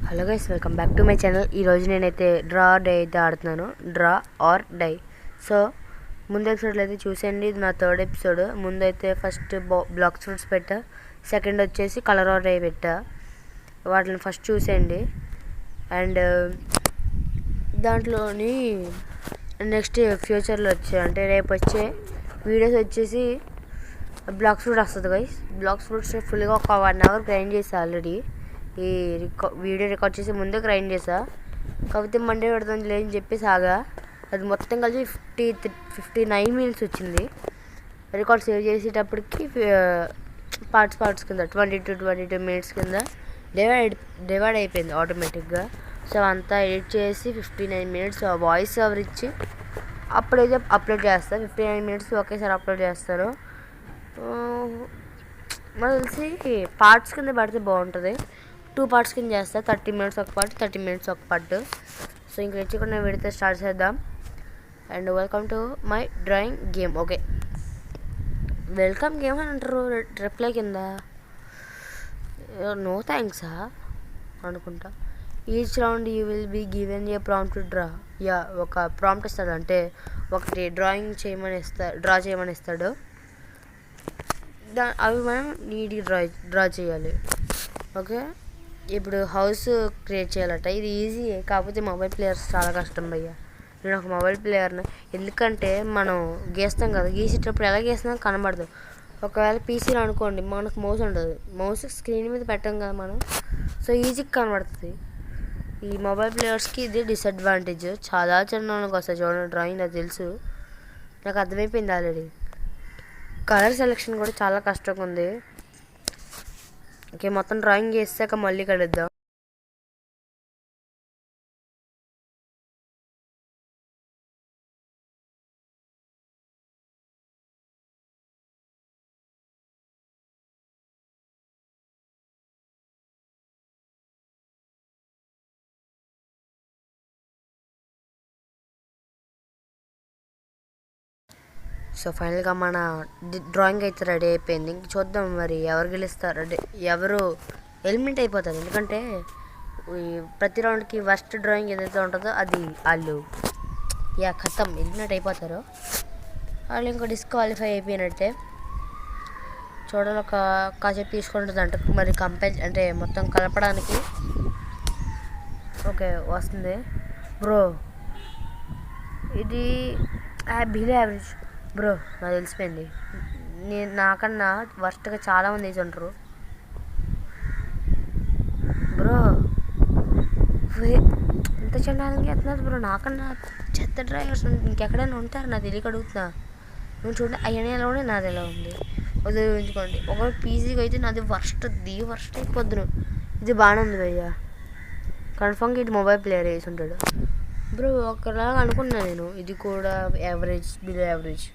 Hello guys, welcome back to my channel. ఈరోజు నేనైతే draw day అయితే ఆడుతున్నాను. Draw or die. సో ముందు ఎపిసోడ్లో అయితే చూసేయండి. ఇది నా థర్డ్ ఎపిసోడ్. ముందైతే ఫస్ట్ బ్లాక్స్ ఫ్రూట్స్ పెట్టా, సెకండ్ వచ్చేసి కలర్ ఆర్ డై పెట్టా. వాటిని ఫస్ట్ చూసేయండి. అండ్ దాంట్లోని నెక్స్ట్ ఫ్యూచర్లో వచ్చే అంటే రేపు వచ్చే వీడియోస్ వచ్చేసి బ్లాక్స్ ఫ్రూట్ వస్తుంది గైస్. బ్లాక్స్ ఫ్రూట్స్ని ఫుల్గా ఒక 1 hour గ్రైండ్ చేసి ఆల్రెడీ ఈ వీడియో రికార్డ్ చేసి ముందే గ్రైండ్ చేసా. కాకపోతే మండే పెడతాం లేదని చెప్పేసి ఆగా. అది మొత్తం కలిసి 59 minutes వచ్చింది. రికార్డ్ సేవ్ చేసేటప్పటికి పార్ట్స్ కింద 22 minutes కింద డివైడ్ అయిపోయింది ఆటోమేటిక్గా. సో అంతా ఎడిట్ చేసి 59 minutes వాయిస్ ఓవర్ ఇచ్చి అప్పుడైతే అప్లోడ్ చేస్తాను. 59 minutes ఒకేసారి అప్లోడ్ చేస్తాను. నాకు తెలిసి పార్ట్స్ కింద పడితే బాగుంటుంది. 2 parts కింద చేస్తా. 30 minutes ఒక పార్ట్, 30 minutes ఒక పార్ట్. సో ఇంక తెచ్చుకున్న వీడితో స్టార్ట్ చేద్దాం. And welcome to my drawing game. Okay, welcome game అని అంటారు రిప్లై కింద. నో థ్యాంక్సా అనుకుంటా. Each round you will be given a prompt to draw. Yeah, ఒక ప్రాంప్ట్ ఇస్తాడు, అంటే ఒకటి డ్రా చేయమని ఇస్తాడు. అవి మనం నీట్గా డ్రా చేయాలి. ఓకే, ఇప్పుడు హౌస్ క్రియేట్ చేయాలట. ఇది ఈజీ, కాకపోతే మొబైల్ ప్లేయర్స్ చాలా కష్టం భయ్య. నేను ఒక మొబైల్ ప్లేయర్ని, ఎందుకంటే మనం గీస్తాం కదా, గీసేటప్పుడు ఎలా గీస్తున్నాం కనబడదు. ఒకవేళ పీసీలో అనుకోండి, మనకు మౌస్ ఉండదు, మౌస్ స్క్రీన్ మీద పెట్టాం కదా మనం, సో ఈజీగా కనబడుతుంది. ఈ మొబైల్ ప్లేయర్స్కి ఇది డిసడ్వాంటేజ్. చాలా చిన్నకి వస్తాయి చూడండి డ్రాయింగ్, నాకు తెలుసు, నాకు అర్థమైపోయింది ఆల్రెడీ. కలర్ సెలెక్షన్ కూడా చాలా కష్టంగా ఉంది. ఓకే, మొత్తం డ్రాయింగ్ చేసాక మళ్ళీ కలుద్దాం. సో ఫైనల్గా మన డ్రాయింగ్ అయితే రెడీ అయిపోయింది. ఇంక చూద్దాం మరి ఎవరు గెలుస్తారు, ఎవరు ఎలిమినేట్ అయిపోతారు. ఎందుకంటే ప్రతి రౌండ్కి ఫస్ట్ డ్రాయింగ్ ఏదైతే ఉంటుందో అది వాళ్ళు ఖతం ఎలిమినేట్ అయిపోతారు. వాళ్ళు ఇంకా డిస్క్వాలిఫై అయిపోయినట్టే. చూడాలి, కాసేపు తీసుకుంటుంది అంట మరి కంపేర్ అంటే మొత్తం కలపడానికి. ఓకే, వస్తుంది బ్రో. ఇది బిలో యావరేజ్ బ్రో, నాకు తెలిసిపోయింది. నాకన్నా వర్స్ట్గా చాలామంది వేసి ఉంటారు బ్రో. ఎంత చండాలంగా వేస్తున్నారు బ్రో, నాకన్నా చెత్త డ్రైవర్స్ ఇంకెక్కడైనా ఉంటారు, నాకు తెలియక అడుగుతున్నా. నువ్వు చూడండి, అయ్యనేలోనే నాది ఎలా ఉంది వదిలించుకోండి. ఒక పీజీగా అయితే నాది వర్స్ట్ అయిపోద్దును. ఇది బాగానే ఉంది భయ్య, కన్ఫామ్గా ఇది మొబైల్ ప్లేయర్ వేసి ఉంటాడు బ్రో. ఒకలాగా అనుకున్నా నేను, ఇది కూడా యావరేజ్ బిలో యావరేజ్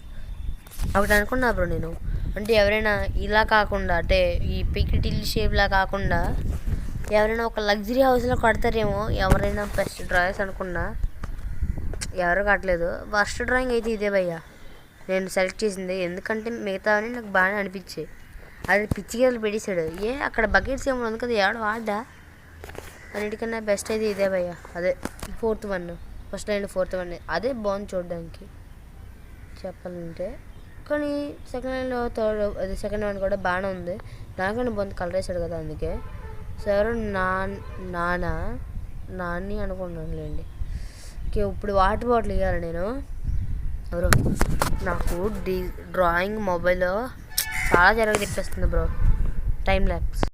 ఒకటి అనుకున్నా బ్రో నేను. అంటే ఎవరైనా ఇలా కాకుండా, అంటే ఈ పికిటిల్ షేప్లా కాకుండా ఎవరైనా ఒక లగ్జరీ హౌస్లో కడతారేమో ఎవరైనా బెస్ట్ డ్రాయింగ్స్ అనుకున్నా. ఎవరు కట్టలేదు. ఫస్ట్ డ్రాయింగ్ అయితే ఇదే భయ్య నేను సెలెక్ట్ చేసింది. ఎందుకంటే మిగతావన్నీ నాకు బాగానే అనిపించాయి. అది పిచ్చిగలు పెట్టేశాడు. అక్కడ బకెట్స్ ఏమో ఉంది కదా, ఎవడు వాడా. అన్నిటికన్నా బెస్ట్ అయితే ఇదే భయ్య. అదే 4th one, first line 4th one. అదే బాగుంది చూడడానికి చెప్పాలంటే. కానీ సెకండ్ లైన్లో సెకండ్ వన్ కూడా బాగానే ఉంది. నాకన్నా బాగుంది, కలర్ వేసాడు కదా అందుకే. సో ఎవరు నాన్ని అనుకున్నానులేండి. ఓకే, ఇప్పుడు వాటర్ బాటిల్ ఇవ్వాలి నేను. ఎవరు నాకు డ్రాయింగ్ మొబైల్లో చాలా జరగ తెప్పిస్తుంది బ్రో. Time lapse.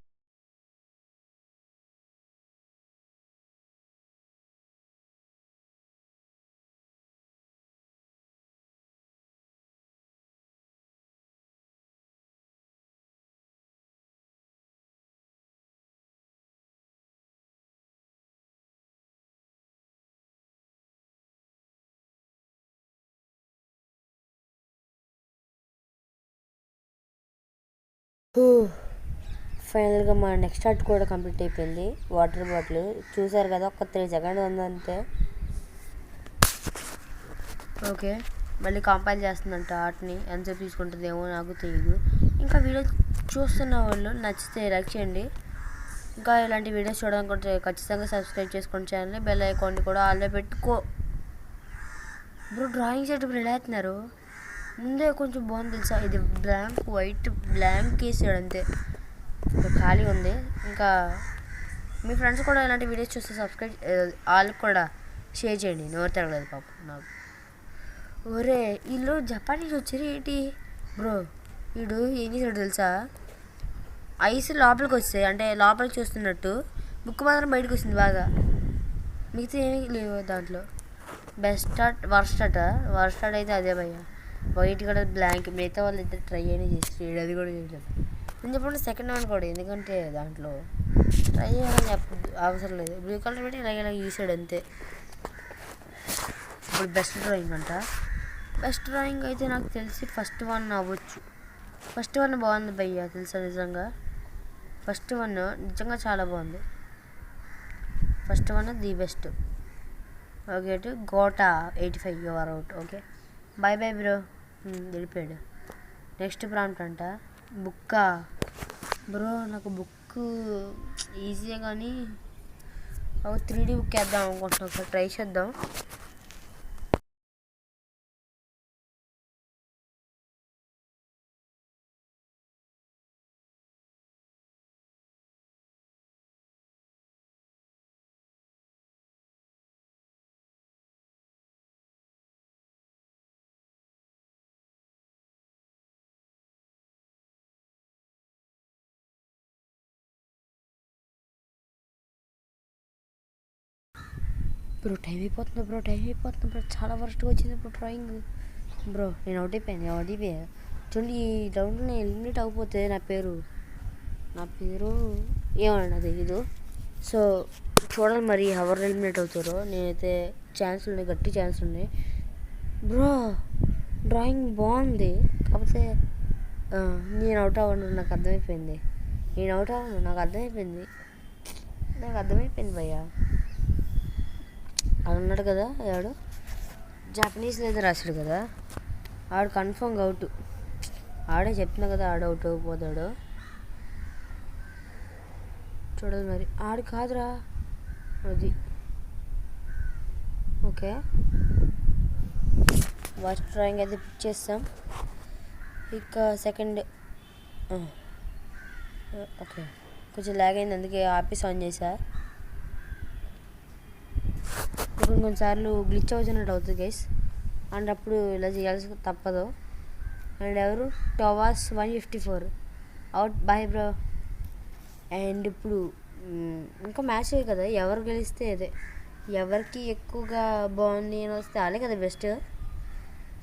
ఫైనల్గా మా నెక్స్ట్ ఆర్ట్ కూడా కంప్లీట్ అయిపోయింది. వాటర్ బాటిల్ చూసారు కదా, ఒక 3 seconds ఉందంతే. ఓకే, మళ్ళీ కంపైల్ చేస్తుందంట ఆర్ట్ని. ఎంతసేపు తీసుకుంటుందేమో నాకు తెలియదు. ఇంకా వీడియో చూస్తున్న వాళ్ళు నచ్చితే లైక్ చేయండి. ఇంకా ఇలాంటి వీడియోస్ చూడాలనుకుంటే ఖచ్చితంగా సబ్స్క్రైబ్ చేసుకోండి ఛానల్ని, బెల్ ఐకాన్ కూడా ఆల్రెడీ పెట్టుకో. బ్రో డ్రాయింగ్ సెట్ ఇప్పుడు ఎలా అవుతున్నారు? ముందే కొంచెం బాగుంది తెలుసా, ఇది బ్లాంక్ వైట్ బ్లాంక్ వేసాడు అంతే, ఇంకా ఖాళీ ఉంది. ఇంకా మీ ఫ్రెండ్స్ కూడా ఇలాంటి వీడియోస్ చూస్తే సబ్స్క్రైబ్ వాళ్ళకి కూడా షేర్ చేయండి. నోరు తిరగలేదు పాపం నాకు. ఒరే వీళ్ళు జపానీస్ వచ్చారు ఏంటి బ్రో? వీడు ఏం చేశాడు తెలుసా, ఐస్ లోపలికి వస్తాయి అంటే లోపలికి చూస్తున్నట్టు, బుక్ మాత్రం బయటకు వస్తుంది బాగా, మిగతా ఏమీ లేవు దాంట్లో. బెస్ట్ స్టార్ట్ వర్స్ట్ స్టార్ట్ అయితే అదే భయ్య, వైట్ కలర్ బ్లాంక్. మిగతా వాళ్ళు ఇద్దరు ట్రై అయినా చేసి అది కూడా చేయలేదు. నేను చెప్పండి సెకండ్ వన్ కూడా, ఎందుకంటే దాంట్లో ట్రై చేయాలని అవసరం లేదు. బ్లూ కలర్ పెట్టి ఇలా గీసాడు అంతే. ఇప్పుడు బెస్ట్ డ్రాయింగ్ అంట. బెస్ట్ డ్రాయింగ్ అయితే నాకు తెలిసి ఫస్ట్ వన్ అవ్వచ్చు. ఫస్ట్ వన్ బాగుంది భయ్య తెలుసా, నిజంగా ఫస్ట్ వన్ నిజంగా చాలా బాగుంది. First one the best. Okay got a 85 you're out. Okay bye bye bro. వెళ్ళిపోయాడు. నెక్స్ట్ ప్రాంప్ట్ అంట బుక్కా. బ్రో నాకు బుక్ ఈజీయే కానీ ఒక 3D బుక్ వేద్దాం అనుకుంటున్నాం, ఒకసారి ట్రై చేద్దాం. బ్రో టైం అయిపోతుంది బ్రో, చాలా వర్స్ట్గా వచ్చింది బ్రో డ్రాయింగ్. బ్రో నేను అవుట్ అయిపోయా. చూడండి ఈ రౌండ్లో నేను ఎలిమినేట్ అవ్వకపోతే నా పేరు ఏమన్నా తెలీదు. సో చూడాలి మరి ఎవరు ఎలిమినేట్ అవుతారో. నేనైతే గట్టి ఛాన్స్ ఉన్నాయి. బ్రో డ్రాయింగ్ బాగుంది, కాకపోతే నేను అవుట్ అవ్వను నాకు అర్థమైపోయింది. నాకు అర్థమైపోయింది భయ్యా. అది ఉన్నాడు కదా ఆడు జపనీస్ లేదా రాశాడు కదా, ఆడు కన్ఫర్మ్ అవుట్. ఆడే చెప్తున్నా కదా ఆడు అవుట్ అయిపోతాడు. చూడదు మరి, ఆడు కాదురా అది. ఓకే ఫస్ట్ డ్రాయింగ్ అయితే పిక్ చేస్తాం. ఇక సెకండ్ ఓకే కొంచెం లాగ్ అయింది, అందుకే ఆపేసి ఆన్ చేశా. కొన్నిసార్లు గ్లిచ్ అవుతున్నట్టు అవుతుంది గైస్, అండ్ అప్పుడు ఇలా చేయాల్సి తప్పదు. అండ్ ఎవరు టవాస్ 154 అవుట్. Bye bro. అండ్ ఇప్పుడు ఇంకా మ్యాచ్ అయ్యి కదా, ఎవరు గెలిస్తే అదే, ఎవరికి ఎక్కువగా బాగుంది అని వస్తే ఆడే కదా బెస్ట్.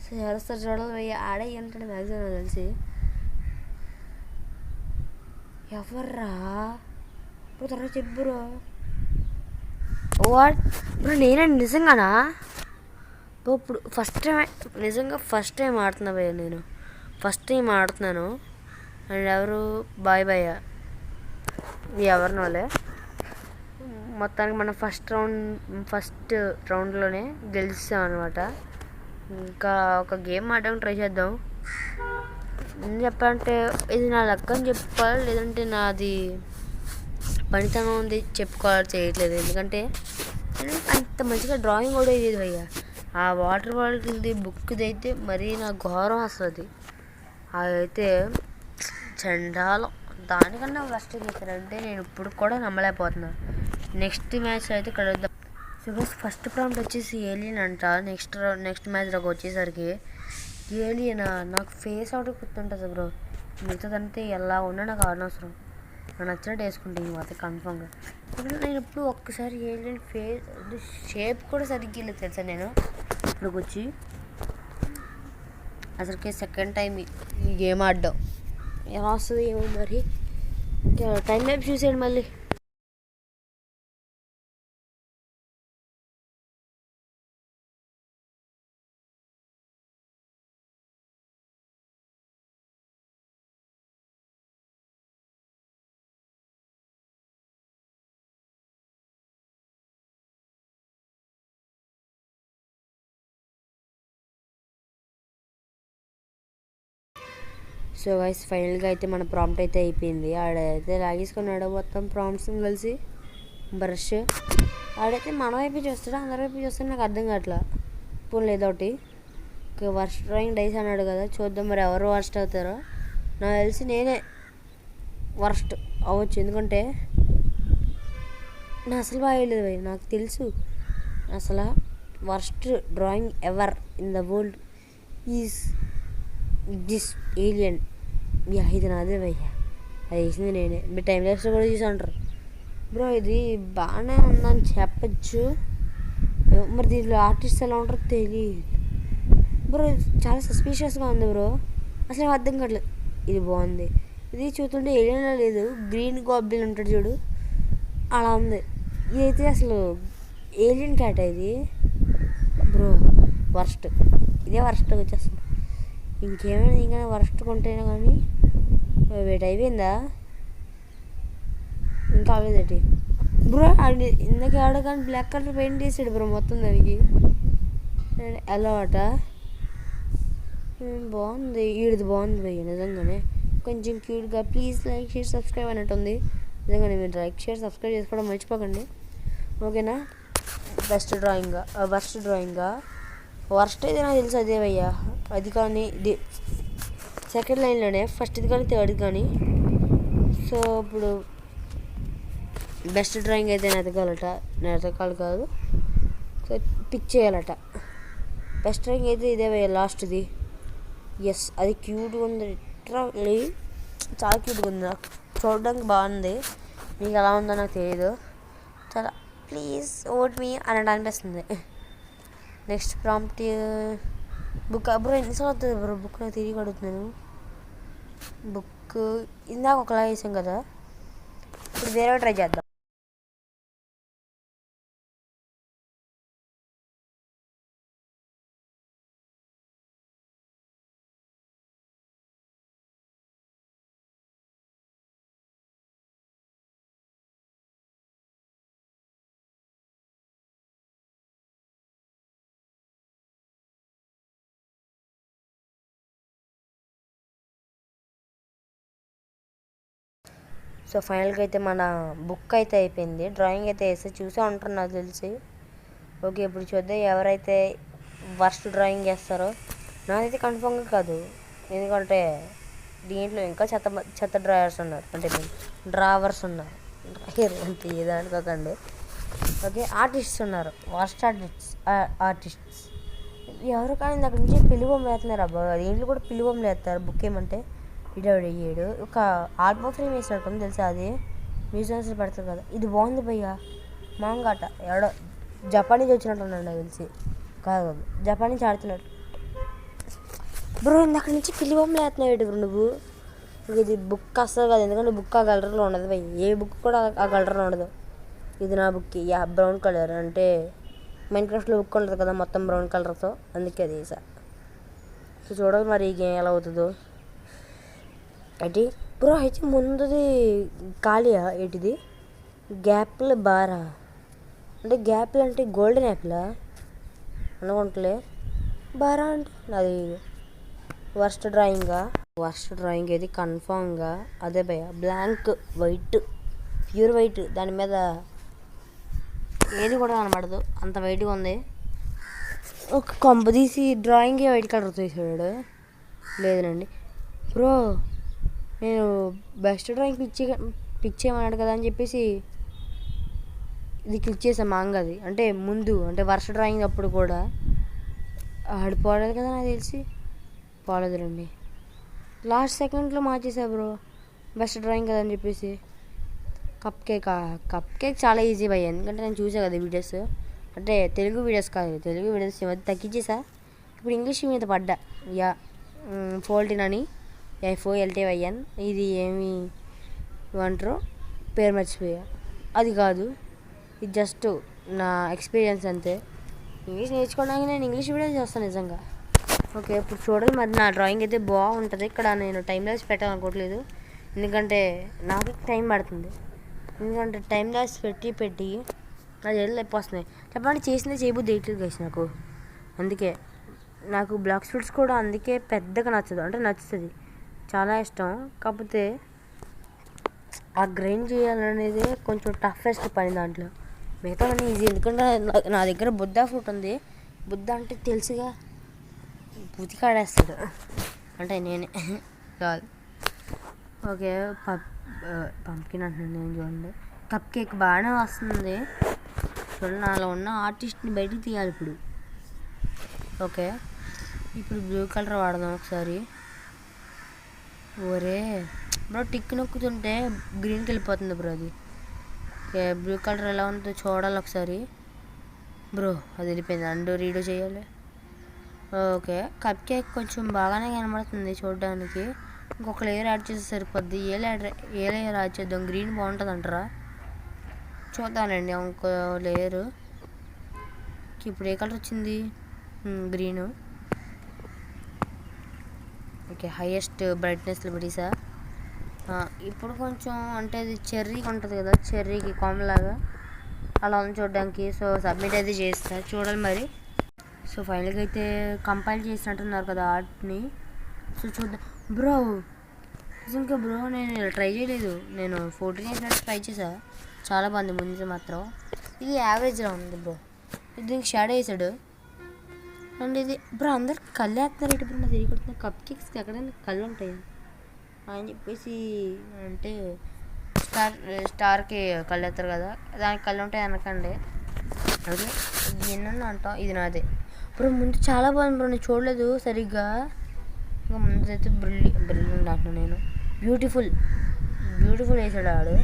సో ఎవరు వస్తారు చూడాలి, ఆడే అంటాడు మ్యాక్సిమం తెలిసి. ఎవర్రా ఇప్పుడు తర్వాత చెప్పు బ్రో. వాట్ బ్రో నేనండి నిజంగానా? ఇప్పుడు ఫస్ట్ టైం ఆడుతున్నా భయ్య, నేను ఫస్ట్ టైం ఆడుతున్నాను. అండ్ ఎవరు బాయ్ భయ్య ఎవరిని వాళ్ళే. మొత్తానికి మనం ఫస్ట్ రౌండ్లోనే గెలిచాం అనమాట. ఇంకా ఒక గేమ్ ఆడడానికి ట్రై చేద్దాం. చెప్పాలంటే ఇది నా లక్ అని చెప్పాలి, లేదంటే నాది పనితనం ఉంది చెప్పుకోవాలి, చేయట్లేదు. ఎందుకంటే అంత మంచిగా డ్రాయింగ్ కూడా ఇది భయ్య. ఆ వాటర్ బాటిల్ది బుక్ది అయితే మరీ నా ఘోరం వస్తుంది. అదైతే చండాలం. దానికన్నా ఫస్ట్ చేశారంటే నేను ఇప్పుడు కూడా నమ్మలేకపోతున్నాను. నెక్స్ట్ మ్యాచ్ అయితే కలుద్దాం. సో ఫస్ట్ ప్రాంప్ట్ వచ్చేసి ఏలియన్ అంట. నెక్స్ట్ మ్యాచ్లోకి వచ్చేసరికి ఏలియనా నాకు ఫేస్ అవుట్ గుర్తుంటుంది బ్రో, మిగతాదంటే ఎలా ఉన్నా నాకు అనవసరం. నాకు నచ్చినట్టు వేసుకుంటాను మాత్రం కన్ఫామ్గా. నేను ఇప్పుడు ఒక్కసారి ఏలియన్ ఫేస్ షేప్ కూడా సరిగ్గా వెళ్ళి తెలుసా నేను ఇప్పటికి వచ్చి. అసలుకి సెకండ్ టైం ఈ గేమ్ ఆడడం ఎలా వస్తుంది ఏమో మరి. టైం ల్యాబ్స్ చూసేయండి మళ్ళీ. సో గైస్ ఫైనల్గా అయితే మన ప్రాంప్ట్ అయితే అయిపోయింది. ఆడైతే లాగేసుకున్నాడు మొత్తం ప్రాంప్ట్స్ని కలిసి బ్రష్. ఆడైతే మన వైపు చూస్తాడు, అందరి వైపు చూస్తాడు, నాకు అర్థం కావట్లా. పోనీ ఏదోటి వర్స్ట్ డ్రాయింగ్ డైస్ అన్నాడు కదా, చూద్దాం మరి ఎవరు వర్స్ట్ అవుతారో. నాకు తెలిసి నేనే వర్స్ట్ అవ్వచ్చు, ఎందుకంటే నా అసలు బాగలేదు భయ్. నాకు తెలుసు అసలు worst drawing ever in the world is this alien. Yeah ఇది నాదే భయ్యా, అది వేసింది నేనే. మీరు టైం లాప్స్లో కూడా చూసి అంటారు బ్రో ఇది బాగానే ఉందని చెప్పచ్చు, మరి దీంట్లో ఆర్టిస్ట్ ఎలా ఉంటారో తెలియదు బ్రో. చాలా సస్పీషియస్గా ఉంది బ్రో, అసలు అర్థం కావట్లేదు. ఇది బాగుంది, ఇది చూస్తుంటే ఏలియన్లా లేదు, గ్రీన్ గాబ్లిన్ ఉంటాడు చూడు అలా ఉంది. ఇదైతే అసలు ఏలియన్ క్యాట్ ఇది బ్రో. వర్స్ట్, ఇదే వర్స్ట్ వచ్చేస్తుంది. ఇంకేమైనా ఇంకా వర్స్ట్ కొంటేనే కానీ వెయిట్ అయిపోయిందా ఇంకా అవ్వలేదటి బ్రో. అది ఇందాక ఆడ కానీ బ్లాక్ కలర్ పెయింట్ చేసాడు బ్రో మొత్తం దానికి. ఎలా అట బాగుంది, ఈడిది బాగుంది భయ్య నిజంగానే, కొంచెం క్యూట్గా. ప్లీజ్ లైక్ షేర్ సబ్స్క్రైబ్ అన్నట్టుంది నిజంగానే. మీరు లైక్ షేర్ సబ్స్క్రైబ్ చేసుకోవడం మర్చిపోకండి ఓకేనా. బెస్ట్ డ్రాయింగ్గా వర్స్ట్ డ్రాయింగ్గా వర్స్ట్ అయితే నాకు తెలుసు అదే భయ్యా. అది కానీ ఇది సెకండ్ లైన్లోనే ఫస్ట్ది కానీ థర్డ్ కానీ. సో ఇప్పుడు బెస్ట్ డ్రాయింగ్ అయితే నెతకాలట కాదు, సో పిక్ చేయాలట. బెస్ట్ డ్రాయింగ్ అయితే ఇదే భయ్యా లాస్ట్ది. ఎస్ అది క్యూట్గా ఉంది, లిటరల్లీ చాలా క్యూట్గా ఉంది, నాకు చూడడానికి బాగుంది. మీకు ఎలా ఉందో నాకు తెలియదు, చాలా ప్లీజ్ ఓట్ మీ అని అనిపిస్తుంది. నెక్స్ట్ ప్రాంప్ట్ బుక్ బ్రో ఎన్నిసార్లు అవుతుంది బ్రో బుక్, నాకు తిరిగి అడుగుతున్నాను. బుక్ ఇందాక ఒకలా వేసాం కదా, ఇప్పుడు వేరే ట్రై చేద్దాం. సో ఫైనల్గా అయితే మన బుక్ అయితే అయిపోయింది. డ్రాయింగ్ అయితే వేసి చూసే ఉంటారు నాకు తెలిసి. ఓకే ఇప్పుడు చూద్దాం ఎవరైతే వర్స్ట్ డ్రాయింగ్ వేస్తారో. నాదైతే కన్ఫర్మ్గా కాదు, ఎందుకంటే దీంట్లో ఇంకా చెత్త డ్రాయర్స్ ఉన్నారు, అంటే డ్రావర్స్ ఉన్నారు అంటే ఏదనుకోకండి. ఓకే ఆర్టిస్ట్స్ ఉన్నారు, వర్స్ట్ ఆర్టిస్ట్స్ ఎవరు కానీ దగ్గర నుంచి పిలువొమ్మలు వేస్తున్నారు. అబ్బా దీంట్లో కూడా పిలువొమ్మలు వేస్తారు బుక్ ఏమంటే. ఇడవాడు అయ్యాడు ఒక ఆల్బమ్ ఫ్రేమ్ వేసినట్టుంది తెలుసా, అది మ్యూజియంస్ పెడతారు కదా. ఇది బాగుంది భయ్య, మాంగాట ఎవడో జపానీస్ వచ్చినట్టున్నాడు నాకు తెలిసి. కాదు జపానీస్ ఆడుతున్నాడు బ్రో. అక్కడి నుంచి పిలివమ్మలు వేస్తున్నాడు బ్రో నువ్వు. ఇది బుక్ అస్సలు కాదు, ఎందుకంటే బుక్ ఆ కలర్లో ఉండదు భయ్య, ఏ బుక్ కూడా ఆ కలర్లో ఉండదు. ఇది నా బుక్ బ్రౌన్ కలర్, అంటే మైన్క్రాఫ్ట్లో బుక్ ఉంటుంది కదా మొత్తం బ్రౌన్ కలర్తో, అందుకే అది వేసా. సో చూడాలి మరి ఈ గేమ్ ఎలా అవుతుందో. ఏంటి బ్రో అయితే ముందుది ఖాళీయా ఏంటిది, గ్యాప్లు బారా అంటే గ్యాప్లు అంటే గోల్డెన్ యాప్లా అనుకుంటలే. బారా అంటే అది వర్స్ట్ డ్రాయింగ్ అయితే కన్ఫామ్గా అదే భయ. బ్లాంక్ వైట్, ప్యూర్ వైట్, దాని మీద ఏది కూడా కనబడదు, అంత వైట్గా ఉంది. ఒక కొంప తీసి డ్రాయింగే వైట్ కలర్ తీసాడు. లేదండి బ్రో, నేను బెస్ట్ డ్రాయింగ్ పిక్ చేయమన్నాడు కదా అని చెప్పేసి ఇది క్లిక్ చేసాను మాంగది. అంటే ముందు అంటే వర్ష డ్రాయింగ్ అప్పుడు కూడా ఆడిపోలేదు కదా నాకు తెలిసి, పోలేదులండి. లాస్ట్ సెకండ్లో మార్చేసా బ్రో బెస్ట్ డ్రాయింగ్ కదా అని చెప్పేసి. కప్ కేక్ చాలా ఈజీ భయ్య, ఎందుకంటే నేను చూసాను కదా వీడియోస్, అంటే తెలుగు వీడియోస్ కాదు, తెలుగు వీడియోస్ ఈ మధ్య తగ్గించేసా. ఇప్పుడు ఇంగ్లీష్ మీద పడ్డా. యా ఫోల్టిన్ అని FOLTYN, ఇది ఏమి అంటారో పేరు మర్చిపోయా. అది కాదు, ఇది జస్ట్ నా ఎక్స్పీరియన్స్ అంతే. ఇంగ్లీష్ నేర్చుకోవడానికి నేను ఇంగ్లీష్ వీడియోస్ చేస్తాను నిజంగా. ఓకే ఇప్పుడు చూడాలి మరి. నా డ్రాయింగ్ అయితే బాగుంటుంది. ఇక్కడ నేను టైం లాప్స్ పెట్టాలనుకోవట్లేదు, ఎందుకంటే నాకు టైం పడుతుంది. ఎందుకంటే టైం లాప్స్ పెట్టి అది ఏళ్ళు అయిపోతున్నాయి చెప్పండి. చేసిందే చేయబుద్ధి వేయట్లేదు గైస్ నాకు. అందుకే నాకు బ్లాక్ స్పీడ్స్ కూడా అందుకే పెద్దగా నచ్చదు, అంటే నచ్చుతుంది చాలా ఇష్టం. కాకపోతే ఆ గ్రైండ్ చేయాలనేది కొంచెం టఫెస్ట్ పని దాంట్లో. మిగతా అన్నీ ఈజీ, ఎందుకంటే నా దగ్గర బుద్ధ ఫ్రూట్ ఉంది. బుద్ధ అంటే తెలుసుగా, ఉతికాడేస్తాడు అంటే నేనే కాదు. ఓకే, పంప్కిన్ అంటున్నాను నేను. చూడండి, కప్ కేక్ బాగానే వస్తుంది. చూడండి, నాలో ఉన్న ఆర్టిస్ట్ని బయటికి తీయాలి ఇప్పుడు. ఓకే, ఇప్పుడు బ్లూ కలర్ వాడదాం ఒకసారి. ఒరే బ్రో, టిక్ నొక్కుతుంటే గ్రీన్కి వెళ్ళిపోతుంది బ్రో అది. ఓకే, బ్లూ కలర్ ఎలా ఉందో చూడాలి ఒకసారి. బ్రో అది వెళ్ళిపోయింది, అండో రీడో చేయాలి. ఓకే, కప్ కేక్ కొంచెం బాగానే కనబడుతుంది చూడడానికి. ఇంకొక లేయర్ యాడ్ చేస్తే సరిపోద్ది. ఏ లేయర్ యాడ్ చేద్దాం? గ్రీన్ బాగుంటుంది అంటారా? చూద్దానండి ఇంకో లేయరు. ఇప్పుడు ఏ కలర్ వచ్చింది? గ్రీను. ఓకే, హైయెస్ట్ బ్రైట్నెస్లో పెట్టేసా. ఇప్పుడు కొంచెం అంటే అది చెర్రీకి ఉంటుంది కదా, చెర్రీకి కామలాగా అలా ఉంది చూడడానికి. సో సబ్మిట్ అయితే చేస్తా, చూడాలి మరి. సో ఫైనల్గా అయితే కంపైల్ చేసినట్టున్నారు కదా ఆర్ట్ని. సో చూద్దాం బ్రో. ఇంకా బ్రో నేను ఇలా ట్రై చేయలేదు, నేను 14 చేసినట్టు ట్రై చేసా. చాలా బాగుంది ముందు మాత్రం. ఇది యావరేజ్లో ఉంది బ్రో. ఇది దీనికి షాడో వేసాడు. అండ్ ఇది బ్రో అందరు కళ్ళు వేస్తున్నారు ఇటు. నా తెలియకుండా కప్ కేక్స్కి ఎక్కడైనా కళ్ళు ఉంటాయి అని చెప్పేసి, అంటే స్టార్కి కళ్ళు వేస్తారు కదా, దానికి కళ్ళు ఉంటాయి అనకండి. అదే ఎన్నో అంటాం, ఇది నాదే బ్రో. ముందు చాలా బాగుంది బ్రో, నేను చూడలేదు సరిగ్గా. ఇంకా ముందైతే బ్రిలియంట్ అంటున్నాను నేను. బ్యూటిఫుల్ వేసాడు ఆడు,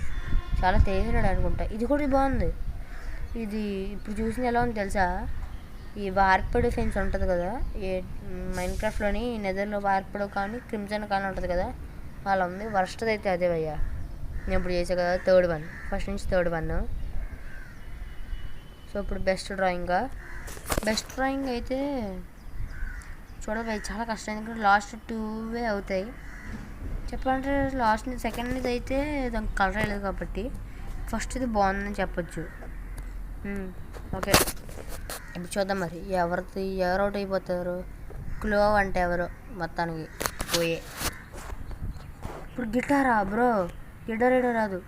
చాలా తెలిసాడు అనుకుంటా. ఇది కూడా బాగుంది. ఇది ఇప్పుడు చూసిన ఎలా ఉంది తెలుసా? ఈ వార్పడ్ ఫెన్స్ ఉంటుంది కదా, ఈ మైన్క్రాఫ్ట్లోని నెదర్లో వార్పడ్ కానీ క్రిమ్సన్ కానీ ఉంటుంది కదా, అలా ఉంది. వర్స్ట్ది అయితే అదే భయ్యా. నేను ఇప్పుడు చేసా కదా, థర్డ్ వన్, ఫస్ట్ నుంచి థర్డ్ వన్. సో ఇప్పుడు బెస్ట్ డ్రాయింగ్ అయితే చూడబోయే చాలా కష్టం, ఎందుకంటే లాస్ట్ 2 అవుతాయి చెప్పాలంటే. లాస్ట్ సెకండ్ అయితే దానికి కలర్ వేయలేదు కాబట్టి ఫస్ట్ ఇది బాగుందని చెప్పొచ్చు. ఓకే, ఇప్పుడు చూద్దాం మరి ఎవరు అవుట్ అయిపోతారు. క్లో అంటే ఎవరు మొత్తానికి పోయే. ఇప్పుడు గిటారా బ్రో? గిటార్ ఏడో రాదు.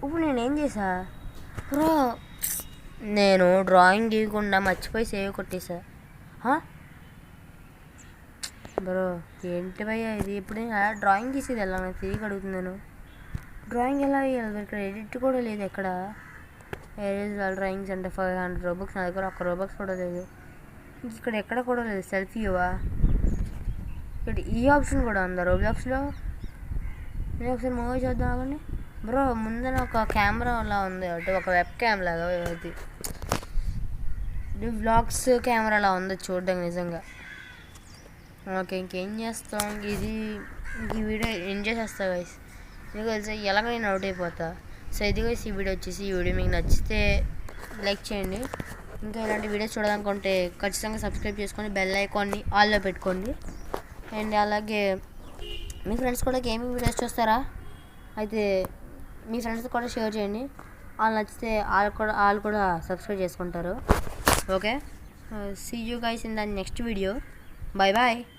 ఇప్పుడు నేనేం చేసా బ్రో? నేను డ్రాయింగ్ గీయకుండా మర్చిపోయి సేవ్ కొట్టేసా బ్రో. ఏంటి భయ్యా ఇది? ఇప్పుడు నేను డ్రాయింగ్ గీసేది ఎలా నాకు తిరిగి అడుగుతున్నాను. డ్రాయింగ్ ఎలా వేయాలి? ఇక్కడ ఎడిట్ కూడా లేదు ఎక్కడ. డ్రాయింగ్స్ అంటే 500 రూబక్స్, నా దగ్గర 1 రూబక్స్ కూడా లేదు. ఇక్కడ ఎక్కడ కూడా లేదు. సెల్ఫీ ఇవ్వా? ఇక్కడ ఈ ఆప్షన్ కూడా ఉందా రోబ్లాక్స్లో? నేను ఒకసారి మూవీ చూద్దాం కానీ బ్రో. ముందర ఒక కెమెరా అలా ఉంది, అంటే ఒక వెబ్ క్యామ్ లాగా. ఇది వ్లాగ్స్ కెమెరా అలా ఉంది చూడడానికి నిజంగా. ఓకే, ఇంకేం చేస్తాం? ఈ వీడియో ఎంజాయ్ చేస్తా గైస్. ఎందుకు తెలుసా, ఎలాగ నేను అవుట్ అయిపోతా. సో ఇది గైస్ ఈ వీడియో వచ్చేసి. ఈ వీడియో మీకు నచ్చితే లైక్ చేయండి. ఇంకా ఇలాంటి వీడియోస్ చూడాలనుకుంటే ఖచ్చితంగా సబ్స్క్రైబ్ చేసుకొని బెల్ ఐకాన్ని ఆల్లో పెట్టుకోండి. అండ్ అలాగే మీ ఫ్రెండ్స్ కూడా గేమింగ్ వీడియోస్ చూస్తారా? అయితే మీ ఫ్రెండ్స్ కూడా షేర్ చేయండి. వాళ్ళు నచ్చితే వాళ్ళు కూడా సబ్స్క్రైబ్ చేసుకుంటారు. Okay, see you guys in the next video. Bye bye.